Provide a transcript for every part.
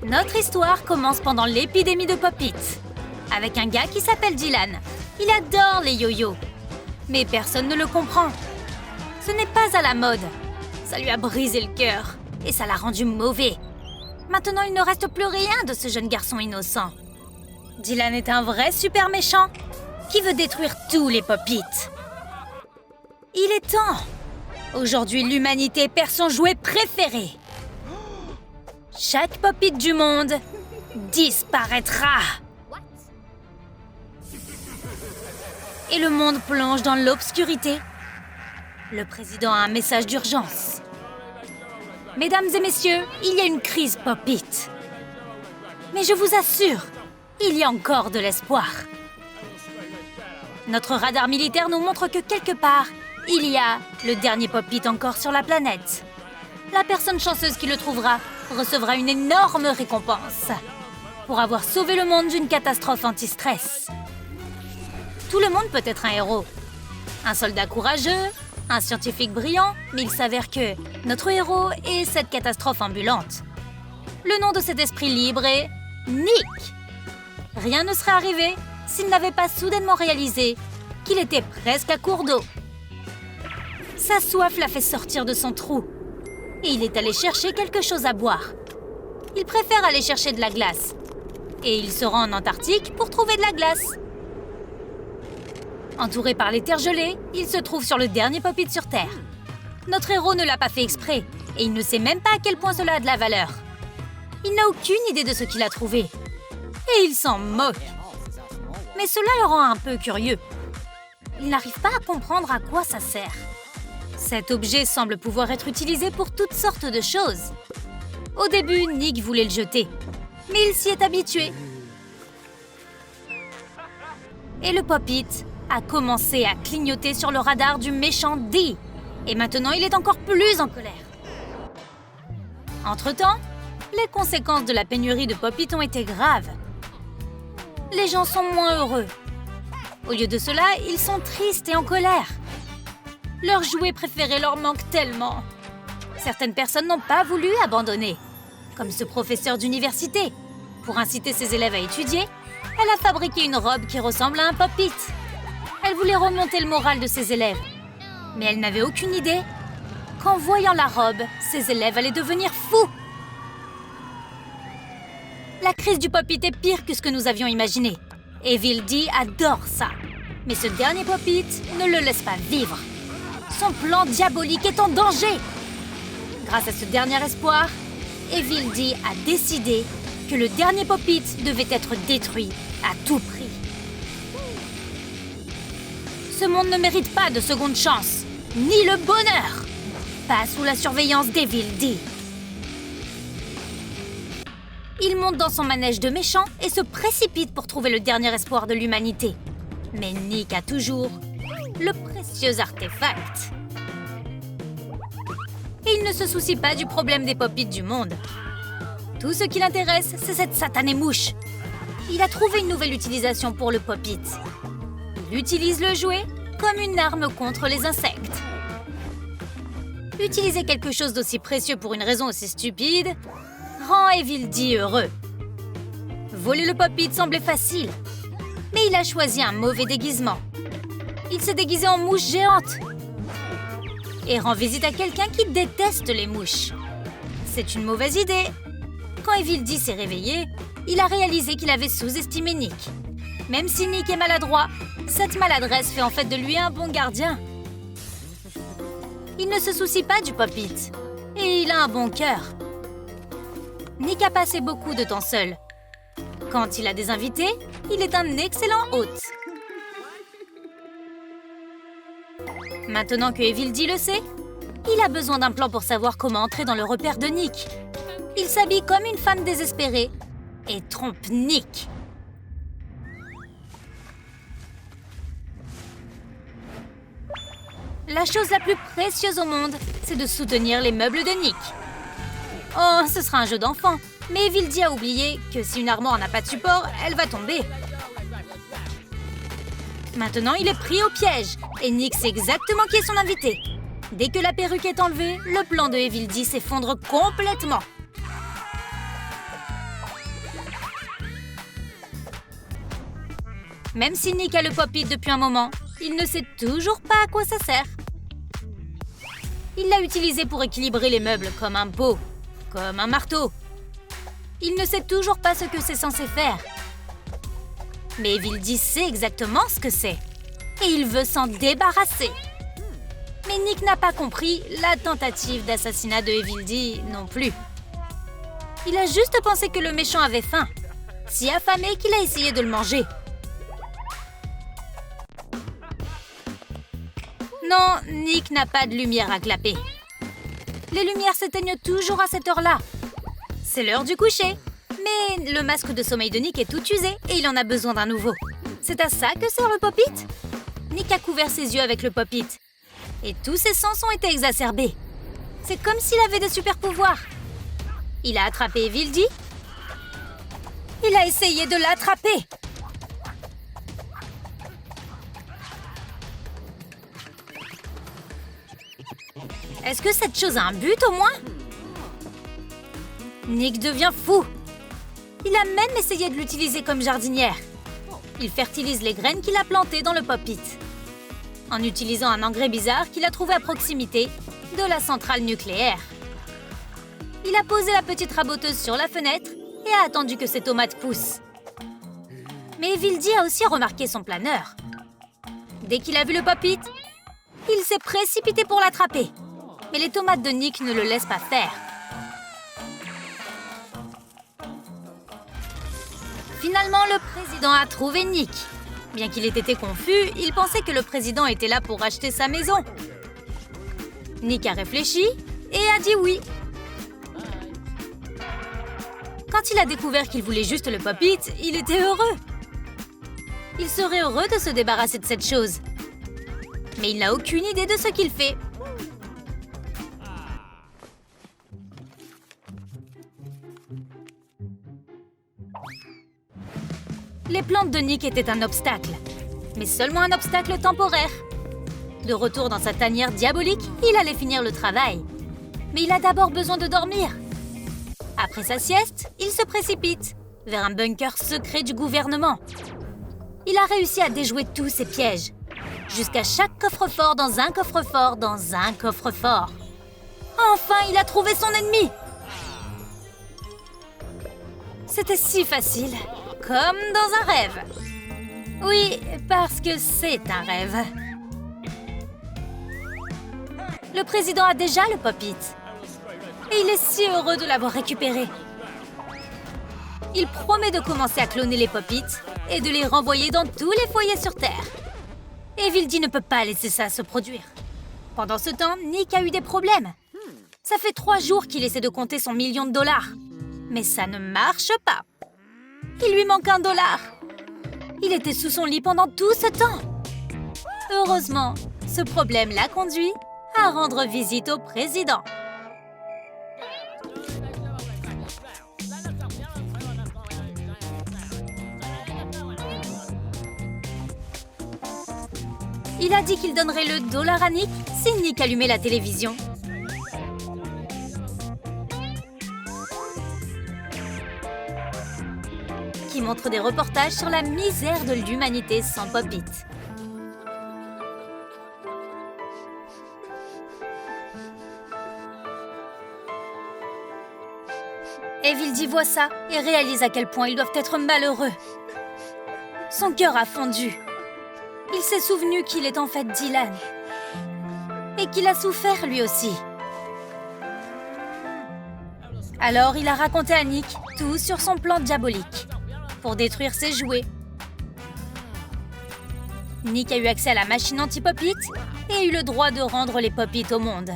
Notre histoire commence pendant l'épidémie de Pop-It, avec un gars qui s'appelle Dylan. Il adore les yo-yo, mais personne ne le comprend. Ce n'est pas à la mode. Ça lui a brisé le cœur et ça l'a rendu mauvais. Maintenant, il ne reste plus rien de ce jeune garçon innocent. Dylan est un vrai super méchant qui veut détruire tous les Pop-It. Il est temps. Aujourd'hui, l'humanité perd son jouet préféré. Chaque Pop-It du monde disparaîtra. Et le monde plonge dans l'obscurité. Le président a un message d'urgence. Mesdames et messieurs, il y a une crise Pop-It. Mais je vous assure, il y a encore de l'espoir. Notre radar militaire nous montre que quelque part, il y a le dernier Pop-It encore sur la planète. La personne chanceuse qui le trouvera recevra une énorme récompense pour avoir sauvé le monde d'une catastrophe anti-stress. Tout le monde peut être un héros. Un soldat courageux, un scientifique brillant, mais il s'avère que notre héros est cette catastrophe ambulante. Le nom de cet esprit libre est Nick. Rien ne serait arrivé s'il n'avait pas soudainement réalisé qu'il était presque à court d'eau. Sa soif l'a fait sortir de son trou et il est allé chercher quelque chose à boire. Il préfère aller chercher de la glace et il se rend en Antarctique pour trouver de la glace. Entouré par les terres gelées, il se trouve sur le dernier Pop-It sur Terre. Notre héros ne l'a pas fait exprès et il ne sait même pas à quel point cela a de la valeur. Il n'a aucune idée de ce qu'il a trouvé et il s'en moque. Mais cela le rend un peu curieux. Il n'arrive pas à comprendre à quoi ça sert. Cet objet semble pouvoir être utilisé pour toutes sortes de choses. Au début, Nick voulait le jeter, mais il s'y est habitué. Et le Pop-It a commencé à clignoter sur le radar du méchant Dee. Et maintenant, il est encore plus en colère. Entre-temps, les conséquences de la pénurie de Pop-It ont été graves. Les gens sont moins heureux. Au lieu de cela, ils sont tristes et en colère. Leur jouet préféré leur manque tellement. Certaines personnes n'ont pas voulu abandonner, comme ce professeur d'université. Pour inciter ses élèves à étudier, elle a fabriqué une robe qui ressemble à un Pop-It. Elle voulait remonter le moral de ses élèves. Mais elle n'avait aucune idée qu'en voyant la robe, ses élèves allaient devenir fous. La crise du Pop-It est pire que ce que nous avions imaginé. Evil Dee adore ça. Mais ce dernier Pop-It ne le laisse pas vivre. Son plan diabolique est en danger. Grâce à ce dernier espoir, Evil Dee a décidé que le dernier Pop-It devait être détruit à tout prix. Ce monde ne mérite pas de seconde chance, ni le bonheur. Pas sous la surveillance d'Evil Dee. Il monte dans son manège de méchant et se précipite pour trouver le dernier espoir de l'humanité. Mais Nick a toujours le précieux artefact. Et il ne se soucie pas du problème des Pop-It du monde. Tout ce qui l'intéresse, c'est cette satanée mouche. Il a trouvé une nouvelle utilisation pour le Pop-It. Il utilise le jouet comme une arme contre les insectes. Utiliser quelque chose d'aussi précieux pour une raison aussi stupide rend Evil Dee heureux. Voler le Pop-It semblait facile, mais il a choisi un mauvais déguisement. Il s'est déguisé en mouche géante et rend visite à quelqu'un qui déteste les mouches. C'est une mauvaise idée. Quand Evil Dee s'est réveillé, il a réalisé qu'il avait sous-estimé Nick. Même si Nick est maladroit, cette maladresse fait en fait de lui un bon gardien. Il ne se soucie pas du Pop-It et il a un bon cœur. Nick a passé beaucoup de temps seul. Quand il a des invités, il est un excellent hôte. Maintenant que Evil Dee le sait, il a besoin d'un plan pour savoir comment entrer dans le repère de Nick. Il s'habille comme une femme désespérée et trompe Nick. La chose la plus précieuse au monde, c'est de soutenir les meubles de Nick. Oh, ce sera un jeu d'enfant, mais Evil Dee a oublié que si une armoire n'a pas de support, elle va tomber. Maintenant, il est pris au piège, et Nick sait exactement qui est son invité. Dès que la perruque est enlevée, le plan de Evil Dee s'effondre complètement. Même si Nick a le pop-it depuis un moment, il ne sait toujours pas à quoi ça sert. Il l'a utilisé pour équilibrer les meubles comme un pot, comme un marteau. Il ne sait toujours pas ce que c'est censé faire. Mais Evildy sait exactement ce que c'est. Et il veut s'en débarrasser. Mais Nick n'a pas compris la tentative d'assassinat de Evildy non plus. Il a juste pensé que le méchant avait faim, si affamé qu'il a essayé de le manger. Non, Nick n'a pas de lumière à clapper. Les lumières s'éteignent toujours à cette heure-là. C'est l'heure du coucher. Mais le masque de sommeil de Nick est tout usé et il en a besoin d'un nouveau. C'est à ça que sert le pop-it? Nick a couvert ses yeux avec le pop-it. Et tous ses sens ont été exacerbés. C'est comme s'il avait des super-pouvoirs. Il a attrapé Evildy. Il a essayé de l'attraper. Est-ce que cette chose a un but au moins? Nick devient fou. Il a même essayé de l'utiliser comme jardinière. Il fertilise les graines qu'il a plantées dans le pop-it, en utilisant un engrais bizarre qu'il a trouvé à proximité de la centrale nucléaire. Il a posé la petite raboteuse sur la fenêtre et a attendu que ses tomates poussent. Mais Evildy a aussi remarqué son planeur. Dès qu'il a vu le pop-it, il s'est précipité pour l'attraper. Mais les tomates de Nick ne le laissent pas faire. Finalement, le président a trouvé Nick. Bien qu'il ait été confus, il pensait que le président était là pour acheter sa maison. Nick a réfléchi et a dit oui. Quand il a découvert qu'il voulait juste le pop-it, il était heureux. Il serait heureux de se débarrasser de cette chose. Mais il n'a aucune idée de ce qu'il fait. Les plantes de Nick étaient un obstacle, mais seulement un obstacle temporaire. De retour dans sa tanière diabolique, il allait finir le travail. Mais il a d'abord besoin de dormir. Après sa sieste, il se précipite vers un bunker secret du gouvernement. Il a réussi à déjouer tous ses pièges, jusqu'à chaque coffre-fort dans un coffre-fort dans un coffre-fort. Enfin, il a trouvé son ennemi! C'était si facile. Comme dans un rêve. Oui, parce que c'est un rêve. Le président a déjà le pop-it. Et il est si heureux de l'avoir récupéré. Il promet de commencer à cloner les pop-it et de les renvoyer dans tous les foyers sur Terre. Evildy ne peut pas laisser ça se produire. Pendant ce temps, Nick a eu des problèmes. Ça fait 3 jours qu'il essaie de compter son million de dollars. Mais ça ne marche pas. Il lui manque $1. Il était sous son lit pendant tout ce temps. Heureusement, ce problème l'a conduit à rendre visite au président. Il a dit qu'il donnerait le dollar à Nick si Nick allumait la télévision. Qui montre des reportages sur la misère de l'humanité sans pop-it. Evildy voit ça et réalise à quel point ils doivent être malheureux. Son cœur a fondu. Il s'est souvenu qu'il est en fait Dylan. Et qu'il a souffert lui aussi. Alors il a raconté à Nick tout sur son plan diabolique pour détruire ses jouets. Nick a eu accès à la machine anti-pop-it et a eu le droit de rendre les pop-it au monde.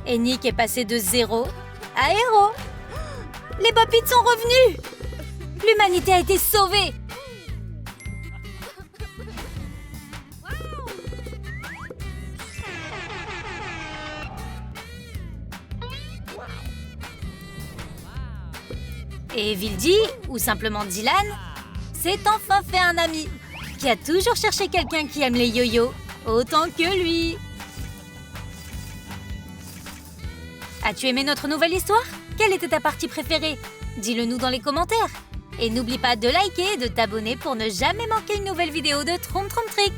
Et Nick est passé de 0 à héros. Les pop-it sont revenus. L'humanité a été sauvée. Et Evildy, ou simplement Dylan, s'est enfin fait un ami qui a toujours cherché quelqu'un qui aime les yo-yo autant que lui. As-tu aimé notre nouvelle histoire? Quelle était ta partie préférée? Dis-le nous dans les commentaires. Et n'oublie pas de liker et de t'abonner pour ne jamais manquer une nouvelle vidéo de Troum Troum Trick.